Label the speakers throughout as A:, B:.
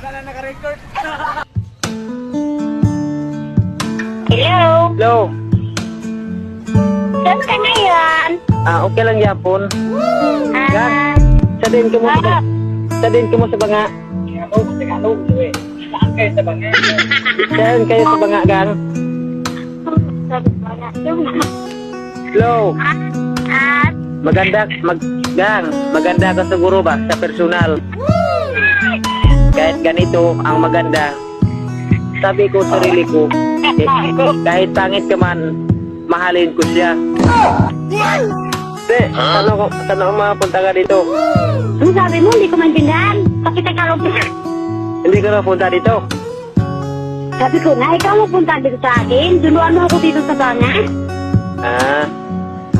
A: Wala na naka-record.
B: Hello?
C: Hello.
B: Saan ka ngayon?
C: Okay lang yapon.
B: Ah,
C: Sadin ko mo sa banga.
A: Tagalog, eh. Saan kayo sa bangin?
C: Saan kayo sa banga, gang?
B: sabi ko na.
C: Hello.
B: At,
C: Maganda ka siguro ba sa personal? Kahit ganito ang maganda. Sabi ko sarili ko, kahit pangit ka man, mahalin ko siya. Saan ako mapunta ka dito?
B: ano sabi mo? Hindi ko maintindihan. Kasi Tagalog na.
C: Hindi ka na punta dito.
B: Sabi ko na, ikaw mo punta dito sa akin. Duluan mo ako dito sa banga.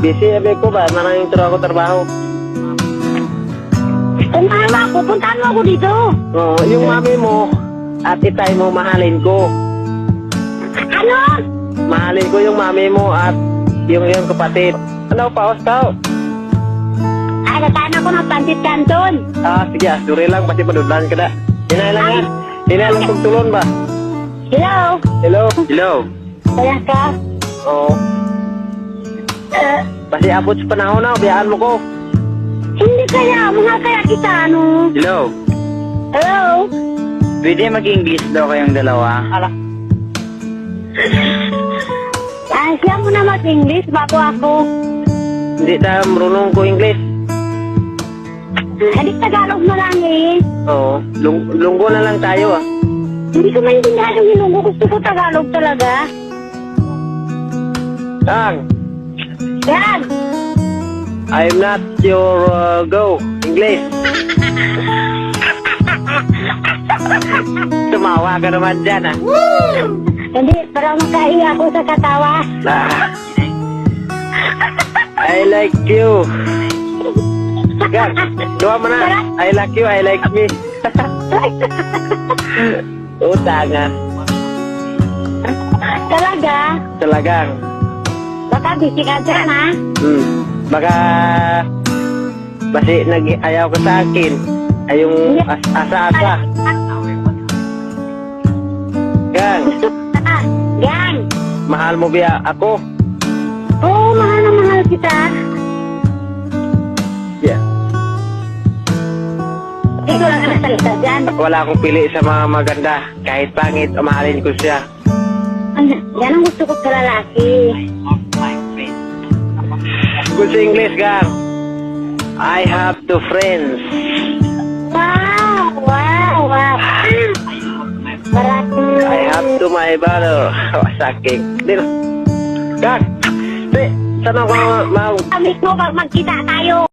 C: Busy sabi ko ba? Maraming trabaho.
B: Kung mahal ako, puntaan mo ako dito.
C: Oo, yung mami mo at itay mo mahalin ko.
B: Ano?
C: Mahalin ko yung mami mo at yung iyong kapatid. Ano, paos tao?
B: Ay, nataan ako ng Pantit Canton.
C: Sige, suri lang, pati padudlan ka na. Hinay lang yan. Hinay lang pagtulon ba?
B: Hello?
C: Hello? Hello?
B: Kaya ka?
C: Oo. Pasi abot sa panahon na, biyaan mo ko.
B: Hindi kaya, mga kaya kita, ano?
C: Hello?
B: Hello?
C: Pwede mag-English daw kayong dalawa?
B: Siya mo na mag-English bago ako.
C: Hindi tayo marunong ko English.
B: Hindi Tagalog na lang eh.
C: Oo. Lunggo na lang tayo ah.
B: Hindi ko maintindihan yung Ilonggo. Gusto ko Tagalog talaga.
C: Tang,
B: Yan!
C: I'm not your go. English. Tumawa ka naman dyan ah.
B: Hindi, para makahiya ako sa katawa.
C: I like you. Gan, doa mo na. I like you, I like me. Utang ah.
B: Talaga?
C: Talagang.
B: Baka busy ka dyan, ha?
C: Baka basi nag-ayaw ka sa akin. Ay yung asa-asa. Gan,
B: Gusto ko na. Yan!
C: mahal mo biya ako?
B: Oo, mahal na mahal kita.
C: Yeah.
B: Hindi ko lang nasalita dyan.
C: Wala akong pili sa mga maganda. Kahit pangit, mahalin ko siya.
B: Yan ang gusto ko sa lalaki.
C: Good sa English, Gang. I have two friends.
B: Wow! Wow! Wow! Maraming...
C: I have to my brother. Saking. Dino. Gang. Di, saan ako
B: Kami ko pag magkita tayo.